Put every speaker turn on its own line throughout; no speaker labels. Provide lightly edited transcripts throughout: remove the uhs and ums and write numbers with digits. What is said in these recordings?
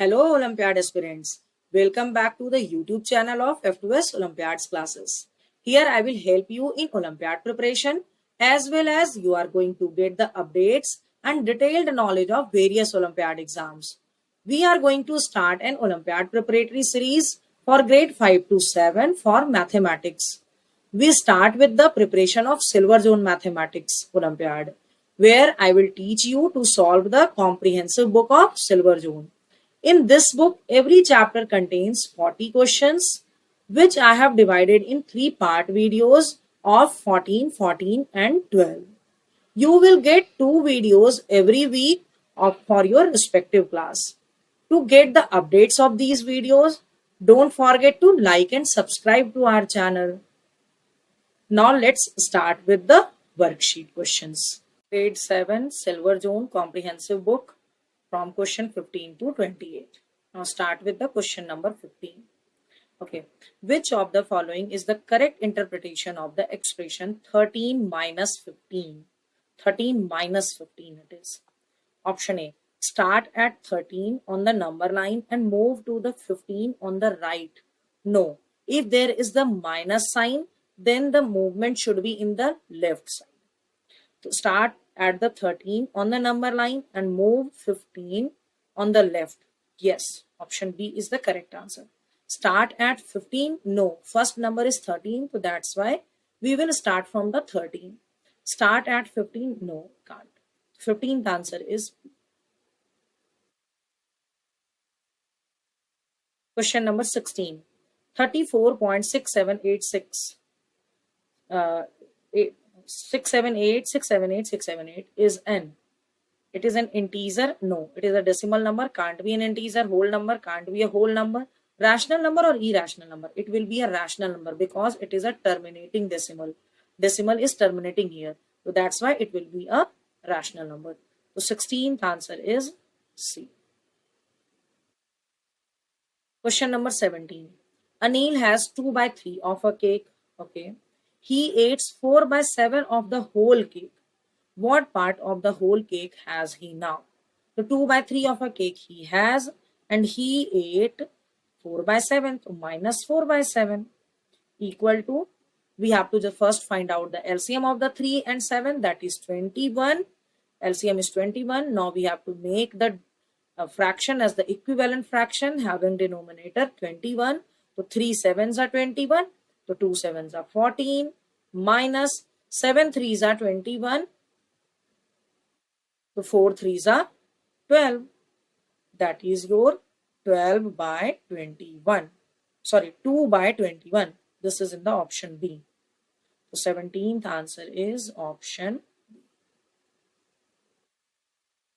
Hello Olympiad aspirants. Welcome back to the YouTube channel of F2S Olympiads classes. Here I will help you in Olympiad preparation as well as you are going to get the updates and detailed knowledge of various Olympiad exams. We are going to start an Olympiad preparatory series for grade 5 to 7 for mathematics. We start with the preparation of Silver Zone Mathematics Olympiad, where I will teach you to solve the comprehensive book of Silver Zone. In this book, every chapter contains 40 questions, which I have divided in three-part videos of 14, 14 and 12. You will get two videos every week for your respective class. To get the updates of these videos, don't forget to like and subscribe to our channel. Now let's start with the worksheet questions. Grade 7 Silver Zone Comprehensive Book from question 15 to 28. Now start with the question number 15. Okay. Which of the following is the correct interpretation of the expression 13 minus 15? 13 minus 15 it is. Option A. Start at 13 on the number line and move to the 15 on the right. No. If there is the minus sign, then the movement should be in the left side. To start at the 13 on the number line and move 15 on the left. Yes, option B is the correct answer. Start at 15. No, first number is 13, so that's why we will start from the 13. Start at 15. No, can't. 15th answer is B. Question number 16. 34.6786 678 is n. It is an integer? No. It is a decimal number, can't be an integer. Whole number, can't be a whole number. Rational number or irrational number? It will be a rational number because it is a terminating decimal. Decimal is terminating here. So that's why it will be a rational number. So 16th answer is C. Question number 17. Anil has 2 by 3 of a cake. Okay. He eats 4 by 7 of the whole cake. What part of the whole cake has he now? So 2 by 3 of a cake he has and he ate 4 by 7. So minus 4 by 7 equal to, we have to just first find out the LCM of the 3 and 7, that is 21. LCM is 21. Now we have to make the fraction as the equivalent fraction having denominator 21. So 3 sevens are 21. So 2 sevens are 14 minus 7 threes are 21. So 4 threes are 12. That is your 12 by 21. Sorry, 2 by 21. This is in the option B. So 17th answer is option B.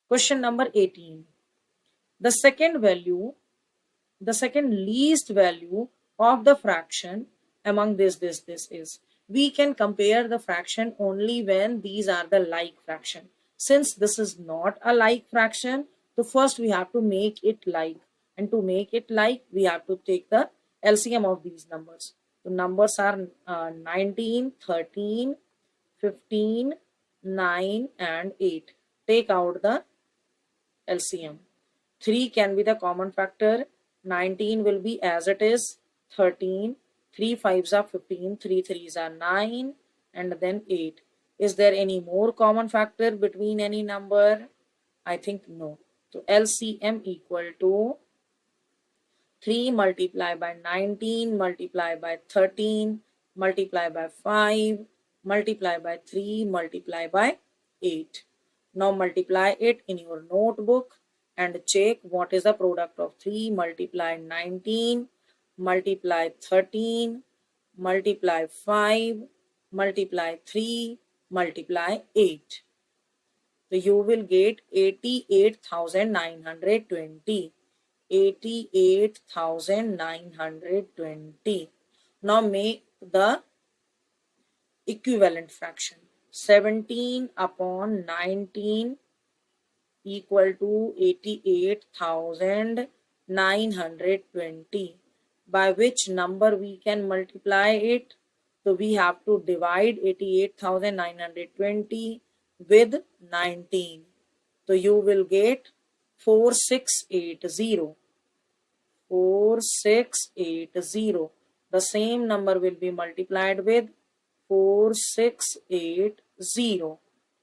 Question number 18. The second least value of the fraction among this is. We can compare the fraction only when these are the like fraction. Since this is not a like fraction, so first we have to make it like. And to make it like, we have to take the LCM of these numbers. The numbers are 19, 13, 15, 9 and 8. Take out the LCM. 3 can be the common factor. 19 will be as it is. 13. 3 5s are 15. 3 3s are 9. And then 8. Is there any more common factor between any number? I think no. So LCM equal to 3 multiplied by 19 multiplied by 13 multiplied by 5 multiplied by 3 multiplied by 8. Now multiply it in your notebook and check what is the product of 3 multiply 19 multiply 13 multiply 5 multiply 3 multiply 8. So you will get 88,920. 88,920. Now make the equivalent fraction. 17 upon 19 equal to 88,920. By which number we can multiply it? So we have to divide 88,920 with 19. So you will get 4680. 4680. The same number will be multiplied with 4680.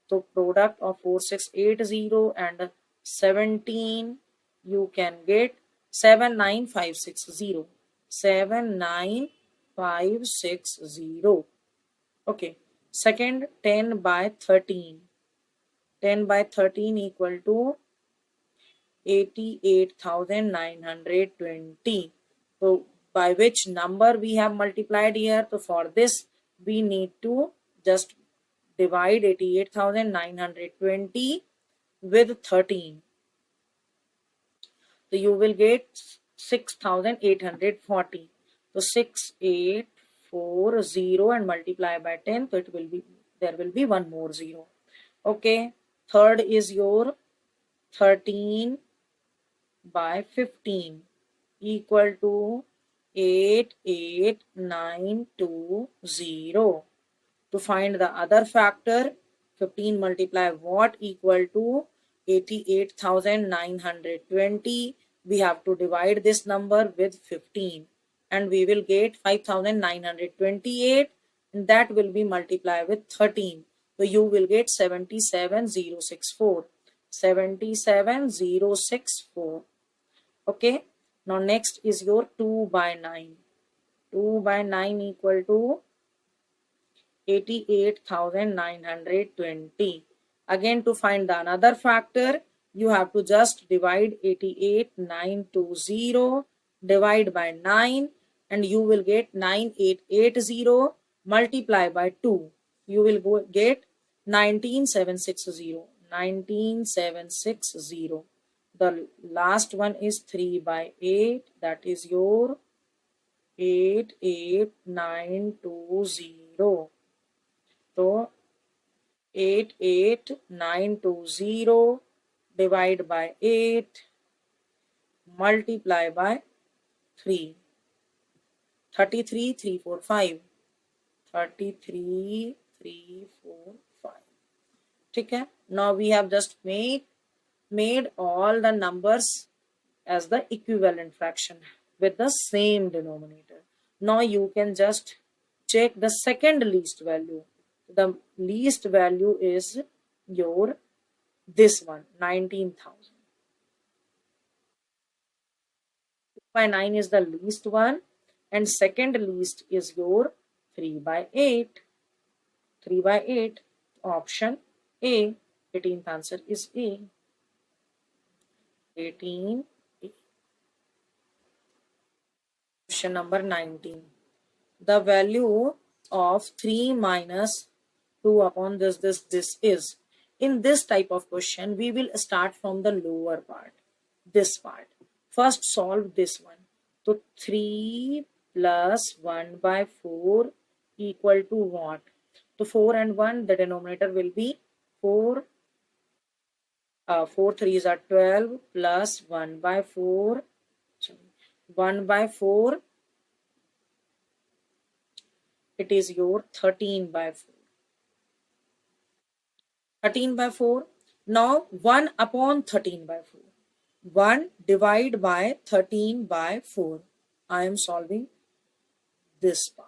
So product of 4680 and 17, you can get 79560. 79560. Okay. Second, 10 by 13. 10 by 13 equal to 88,920. So by which number we have multiplied here? So for this we need to just divide 88,920 with 13. So you will get 6,840. So 6840 and multiply by 10. So it will be, there will be one more zero. Okay. Third is your 13 by 15 equal to 88920. To find the other factor, 15 multiply what equal to 88,920. We have to divide this number with 15 and we will get 5,928, and that will be multiplied with 13. So you will get 77,064. 77,064. Okay. Now next is your 2 by 9. 2 by 9 equal to 88,920. Again, to find the another factor, you have to just divide 88,920 divide by 9 and you will get 9880 multiply by 2. You will get 19,760. 19,760. The last one is 3 by 8. That is your 88920. So 88920 divide by 8 multiply by 3. 33,345. 33,345. Okay. Now we have just made all the numbers as the equivalent fraction with the same denominator. Now you can just check the second least value. The least value is your this one, 19,000. 2 by 9 is the least one and second least is your 3 by 8. 3 by 8, option A. 18th answer is A. 18. Question number 19. The value of 3 minus 2 upon this is. In this type of question, we will start from the lower part, this part. First solve this one. So 3 plus 1 by 4 equal to what? So 4 and 1, the denominator will be 4. 4 3s are 12 plus 1 by 4. 1 by 4, it is your 13 by 4. 13 by 4. Now 1 upon 13 by 4. 1 divide by 13 by 4. I am solving this part.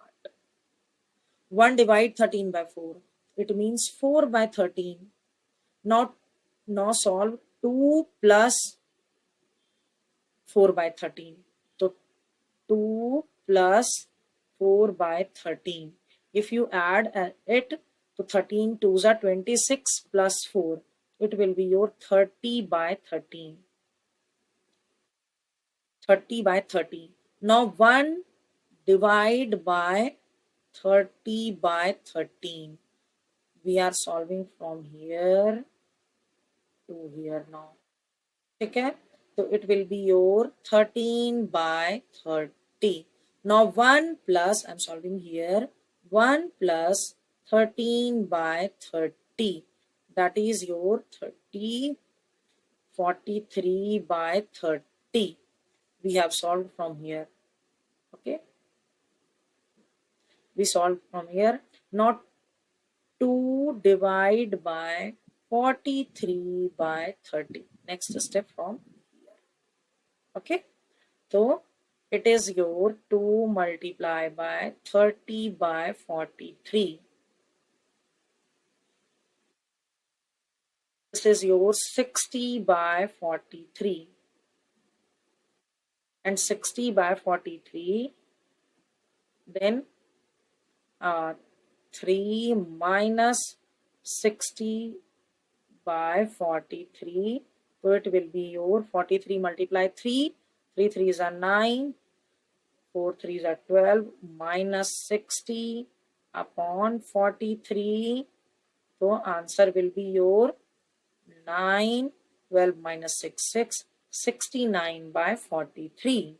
1 divide 13 by 4. It means 4 by 13. Now solve 2 plus 4 by 13. So 2 plus 4 by 13. If you add it to 13, 2s are 26 plus 4. It will be your 30 by 13. 30 by 30. Now 1 divide by 30 by 13. We are solving from here to here now. Okay. So it will be your 13 by 30. Now 1 plus, I'm solving here, 1 plus 13 by 30. That is your 30, 43 by 30. We have solved from here. Okay. We solved from here. Now 2 divide by 43 by 30. Next step from here. Okay. So It is your 2 multiplied by 30 by 43. This is your 60 by 43. And 60 by 43, then 3 minus 60 by 43. So it will be your 43 multiply 3. 3 3s are 9. 4 3s are 12 minus 60 upon 43. So answer will be your 9. 12 minus 6 6. 69 by 43.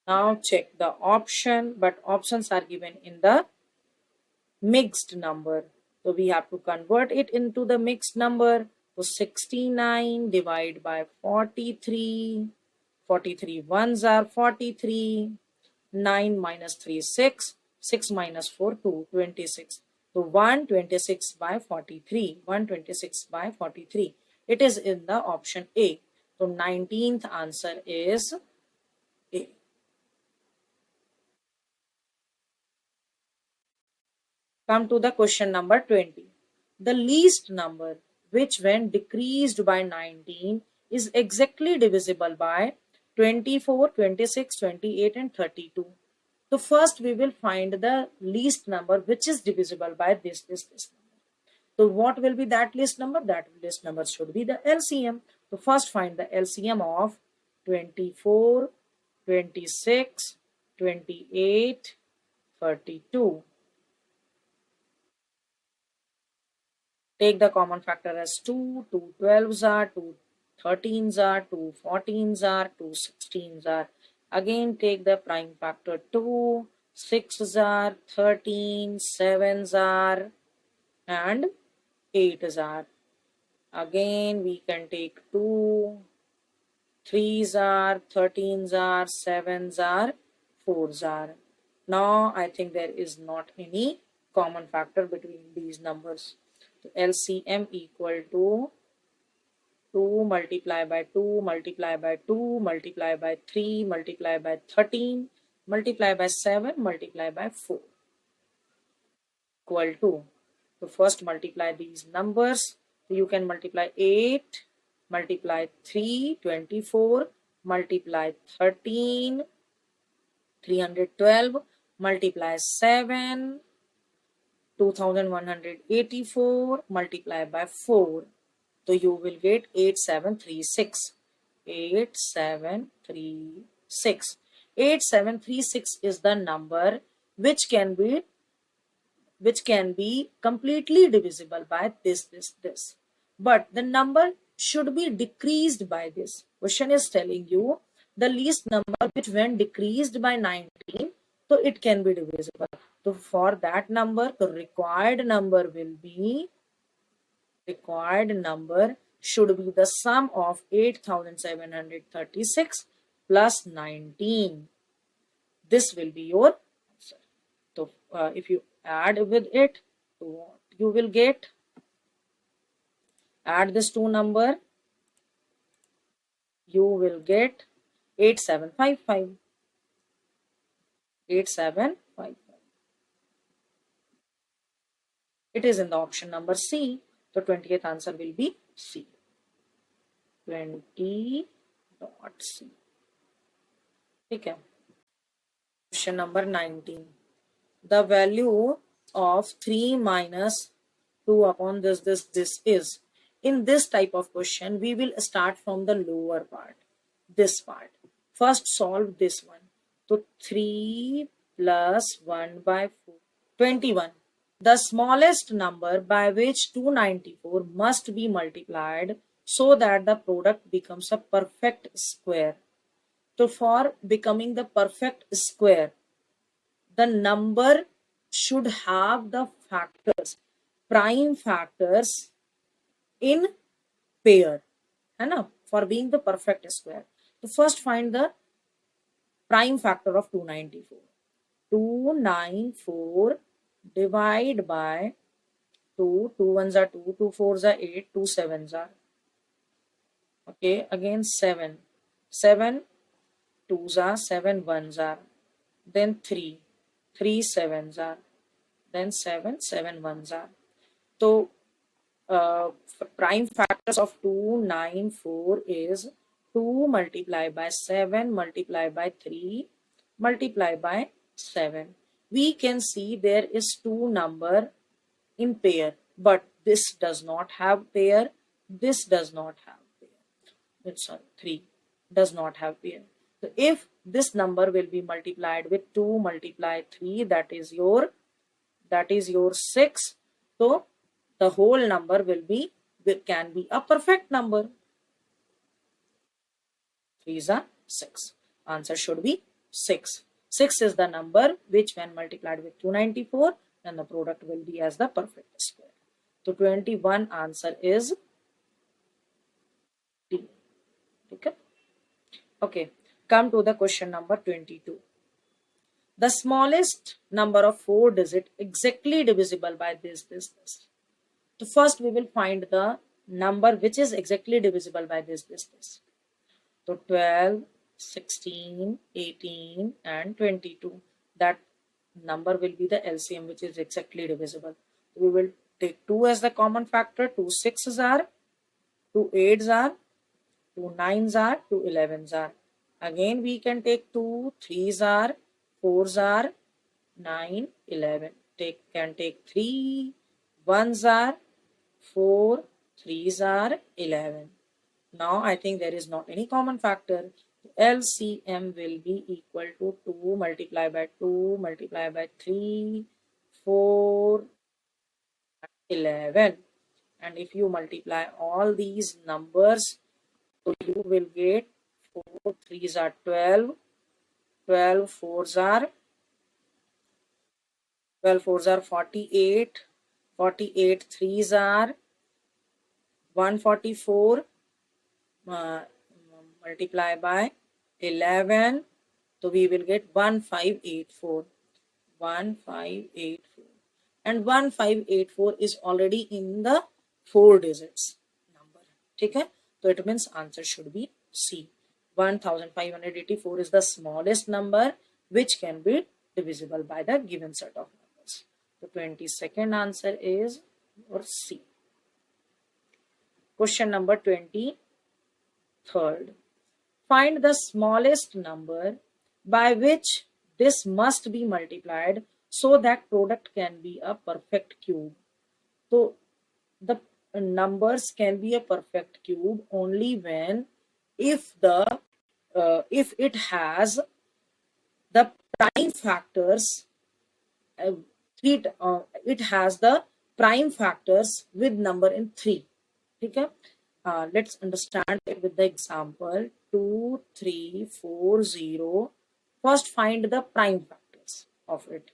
Now check the option, but options are given in the mixed number. So we have to convert it into the mixed number. So 69 divided by 43. 43 ones are 43. 9 minus 3 6. 6 minus 4 2. 26. So 126 by 43. 126 by 43. It is in the option A. So 19th answer is A. Come to the question number 20. The least number which when decreased by 19 is exactly divisible by 24, 26, 28 and 32. So first we will find the least number which is divisible by this number. So what will be that least number? That least number should be the LCM. So first find the LCM of 24, 26, 28, 32. Take the common factor as 2, 2 12s are, 2 13s are, 2 14s are, 2 16s are. Again take the prime factor 2, 6s are, 13, 7s are and 8s are. Again we can take 2, 3s are, 13s are, 7s are, 4s are. Now I think there is not any common factor between these numbers. So LCM equal to 2 multiply by 2 multiply by 2 multiply by 3 multiply by 13 multiply by 7 multiply by 4 equal to. So first multiply these numbers. So you can multiply 8 multiply 3 24 multiply 13 312 multiply 7 2184 multiply by 4. So you will get 8736. 8736. 8736 is the number which can be completely divisible by this. But the number should be decreased by this. Question is telling you the least number which when decreased by 19, so it can be divisible. So for that number, the required number should be the sum of 8736 plus 19. This will be your answer. So if you add with it, you will get, add this two number, you will get 8755. 8755. It is in the option number C. The 20th answer will be C. 20.C. Okay. Question number 19. The value of 3 minus 2 upon this is. In this type of question, we will start from the lower part. This part. First solve this one. So 3 plus 1 by 4. 21. The smallest number by which 294 must be multiplied so that the product becomes a perfect square. So for becoming the perfect square, the number should have the factors, prime factors in pair. For being the perfect square. So first find the prime factor of 294. 294 divide by 2. 2 ones are 2, 2 fours are 8, 2 sevens are. Okay, again 7. 7 twos are, 7 ones are, then 3, 3 sevens are, then 7, 7 ones are. So prime factors of 294 is 2 multiplied by 7 multiplied by 3 multiplied by 7. We can see there is two number in pair, but this does not have pair, this does not have pair. Sorry, 3 does not have pair. So if this number will be multiplied with 2 multiply 3, that is your 6. So the whole number can be a perfect number. 3 is a 6. Answer should be 6. 6 is the number which when multiplied with 294, then the product will be as the perfect square. So 21 answer is D. Okay. Okay. Come to the question number 22. The smallest number of 4 digits exactly divisible by this. So first we will find the number which is exactly divisible by this. So 12, 16, 18 and 22. That number will be the LCM which is exactly divisible. We will take 2 as the common factor. 2 6s are, 2 8s are, 2 9s are, 2 11s are. Again we can take 2 3s are, 4s are, 9, 11. Can take 3 1s are, 4 3s are, 11. Now I think there is not any common factor. LCM will be equal to 2 multiplied by 2 multiplied by 3, 4, 11. And if you multiply all these numbers, so you will get 4 3s are 12, 12 4s are 48, 48 3s are 144, multiply by 11, so we will get 1584, 1584, and 1584 is already in the 4 digits number. Okay, so it means answer should be C. 1584 is the smallest number which can be divisible by the given set of numbers. The 22nd answer is or C. Question number 23rd. Find the smallest number by which this must be multiplied so that product can be a perfect cube. So the numbers can be a perfect cube only when if it has the prime factors it has the prime factors with number in 3. Okay, let's understand it with the example 2 3 4 0. First find the prime factors of it.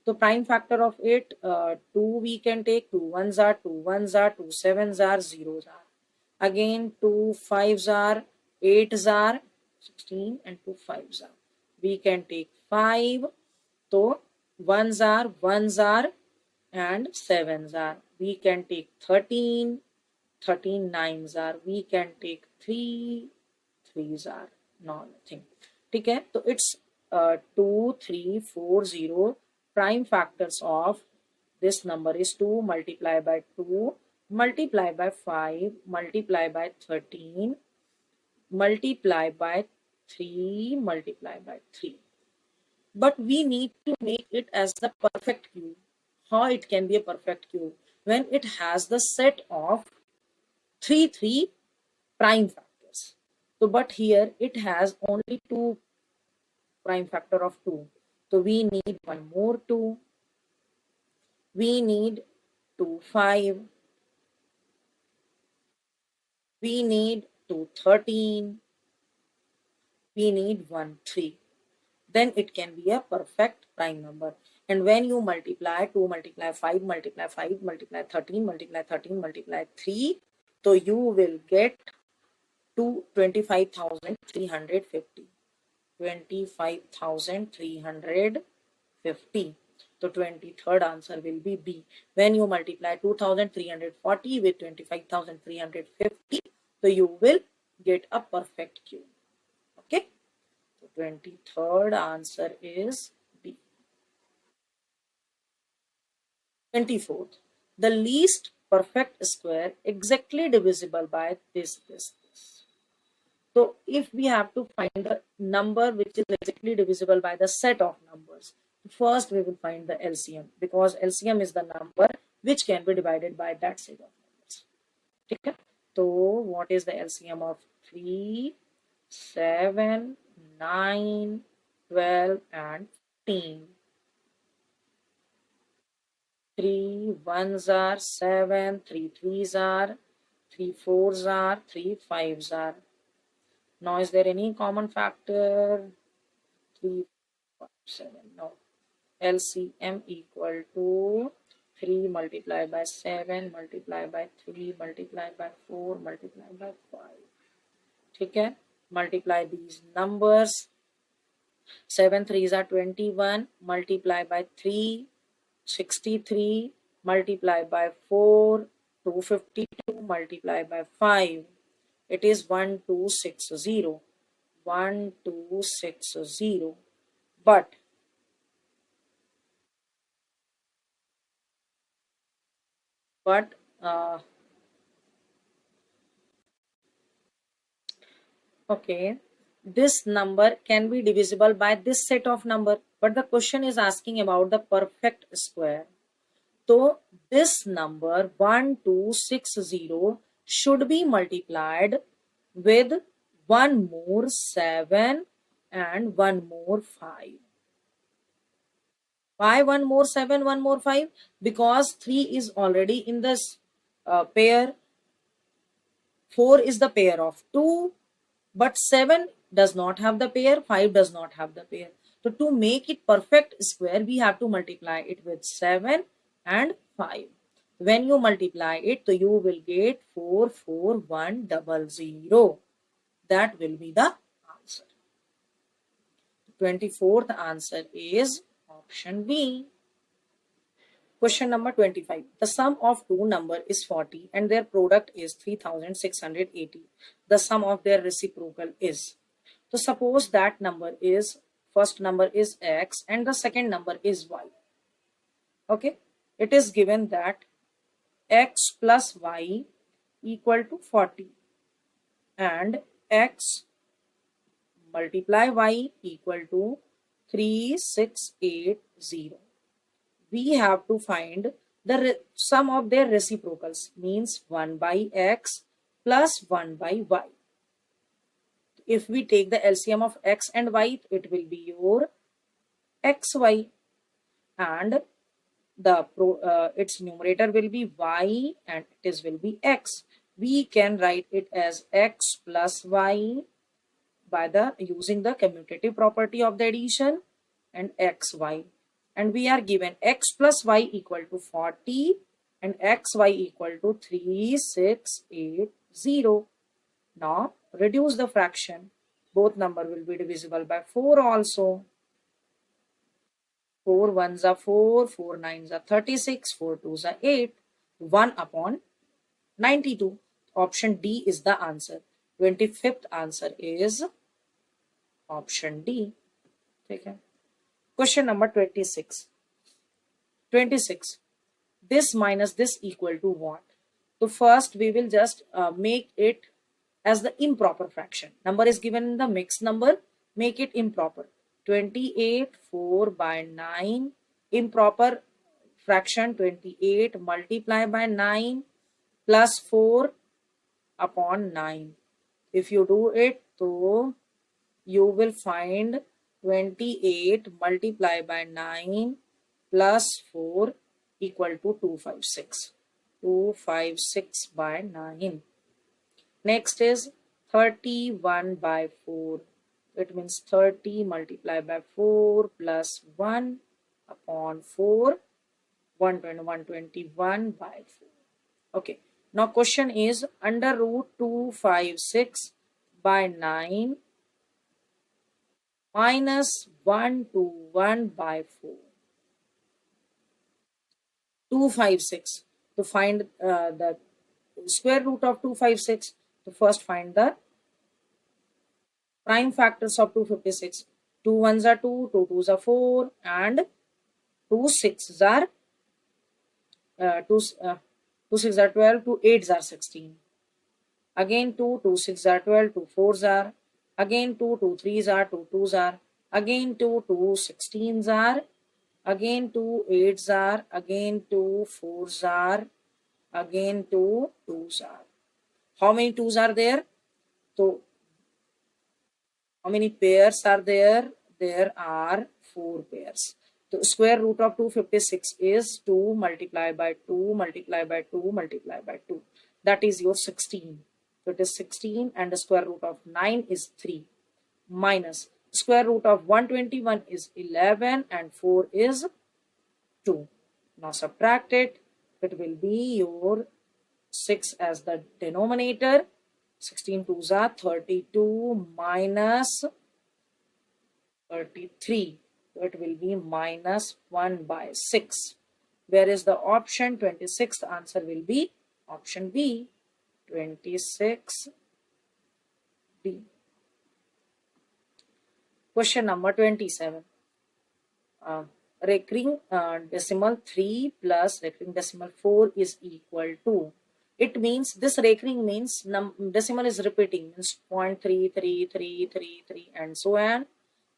So prime factor of it, 2 we can take, 2 ones are, 2 ones are, 2 sevens are, 0s are. Again 2 5s are, 8s are, 16 and 2 5s are. We can take 5. So ones are and sevens are. We can take 13, 13 nines are. We can take 3, 3s are. No, nothing. Okay, so it's 2 3 4 0. Prime factors of this number is 2 multiplied by 2 multiplied by 5 multiplied by 13 multiplied by 3 multiplied by 3. But we need to make it as the perfect cube. How it can be a perfect cube? When it has the set of 3 prime factors. So but here it has only 2 prime factor of 2. So we need one more 2. We need 2 5. We need 2 13. We need 1 3. Then it can be a perfect prime number. And when you multiply 2 multiply 5 multiply 5 multiply 13 multiply 13 multiply 3, so you will get to 25,350. 25,350. So 23rd answer will be B. When you multiply 2,340 with 25,350, so you will get a perfect cube. 23rd answer is B. 24th. The least perfect square exactly divisible by this. So if we have to find the number which is exactly divisible by the set of numbers, first we will find the LCM, because LCM is the number which can be divided by that set of numbers. Okay? So what is the LCM of 3, 7, 9, 12 and 15? 3 ones are 7, 3 threes are, 3 fours are, 3 fives are. Now is there any common factor? 3, 5, 7. No. LCM equal to 3 multiplied by 7 multiplied by 3 multiplied by 4 multiplied by 5. ठीक है, multiply these numbers. 7 threes are 21, multiply by 3, 63, multiply by 4, 252, multiply by 5. It is 1260. 1260. But uh, okay, this number can be divisible by this set of number, but the question is asking about the perfect square. So this number 1260 should be multiplied with one more 7 and one more 5. Why one more 7, one more 5? Because 3 is already in this pair, 4 is the pair of 2, but 7 does not have the pair, 5 does not have the pair. So to make it perfect square, we have to multiply it with 7 and 5. When you multiply it, so you will get 44100. That will be the answer. 24th answer is option B. Question number 25. The sum of two numbers is 40 and their product is 3680. The sum of their reciprocal is. So suppose that number is, first number is x and the second number is y. Okay. It is given that x plus y equal to 40 and x multiply y equal to 3680. We have to find the sum of their reciprocals, means 1 by x plus 1 by y. If we take the LCM of x and y, it will be your xy, and the its numerator will be y and it will be x. We can write it as x plus y by the using the commutative property of the addition, and xy, and we are given x plus y equal to 40 and xy equal to 3680. Now reduce the fraction. Both number will be divisible by 4 also. 4 ones are 4, 4 nines are 36, 4 twos are 8, 1 upon 92. Option D is the answer. 25th answer is option D. Okay. Question number 26. 26. This minus this equal to what? So first we will just make it as the improper fraction. Number is given in the mixed number. Make it improper. 28 4 by 9. Improper fraction 28 multiply by 9 plus 4 upon 9. If you do it, so you will find 28 multiply by 9 plus 4 equal to 256. 256 by 9. Next is 31 by 4. It means 30 multiplied by 4 plus 1 upon 4. 121 by 4. Okay. Now question is under root 256 by 9 minus 121 by 4. 256. To find the square root of 256, to first find the Prime factors of 256. 2 ones are 2, 2 twos are 4, and 2 sixes are 2 2 6 are 12, 2 eights are 16. Again 2, 2 6 are 12, 2 fours are. Again 2, 2 threes are, 2 twos are. Again 2, 2 16s are. Again 2 eights are. Again 2 fours are. Again 2 twos are. How many twos are there? So how many pairs are there? There are 4 pairs. The square root of 256 is 2 multiplied by 2 multiplied by 2 multiplied by 2. That is your 16. So it is 16, and the square root of 9 is 3, minus square root of 121 is 11, and 4 is 2. Now subtract it. It will be your 6 as the denominator. 16 twos are 32 minus 33. So it will be minus 1 by 6. Where is the option? 26th answer will be option B, 26D. Question number 27. Recurring decimal 3 plus recurring decimal 4 is equal to. It means this recurring means decimal is repeating, means 0.3333 and so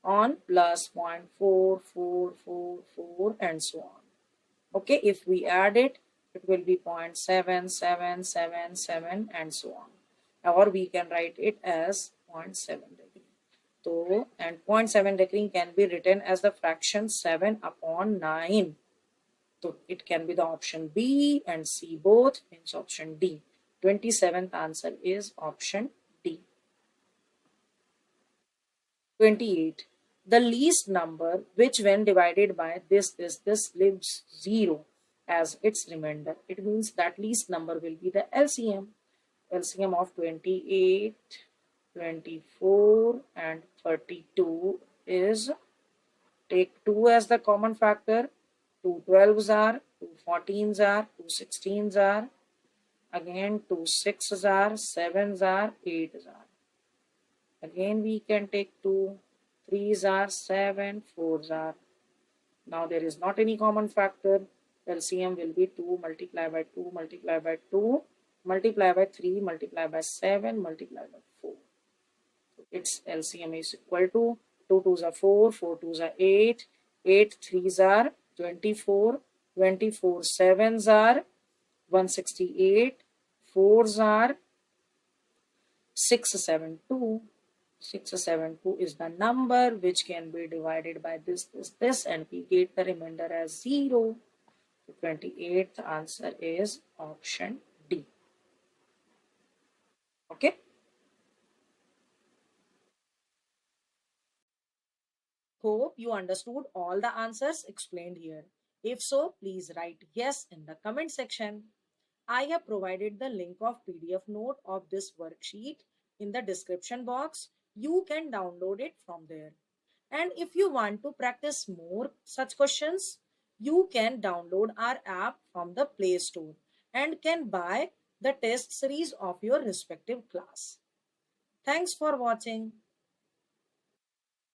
on, plus 0.4444 and so on. Okay, if we add it, it will be 0.7777 and so on. Or we can write it as 0.7 degree. So, and 0.7 degree can be written as the fraction 7 upon 9. So it can be the option B and C both, means option D. 27th answer is option D. 28. The least number which when divided by this leaves 0 as its remainder. It means that least number will be the LCM. LCM of 28, 24 and 32 is, take 2 as the common factor. 2 12s are, 2 14s are, 2 16s are. Again 2 6s are, 7s are, 8s are. Again we can take 2 3s are, 7 4s are. Now there is not any common factor. LCM will be 2 multiplied by 2 multiplied by 2 multiplied by 3 multiplied by 7 multiplied by 4. So its LCM is equal to 2 2s are 4, 4 2s are 8, 8 3s are 24, 24 7s are 168, 4s are 672. 672 is the number which can be divided by this, and we get the remainder as 0. The 28th answer is option D. Okay. Hope you understood all the answers explained here. If so, please write yes in the comment section. I have provided the link of PDF note of this worksheet in the description box. You can download it from there. And if you want to practice more such questions, you can download our app from the Play Store and can buy the test series of your respective class. Thanks for watching.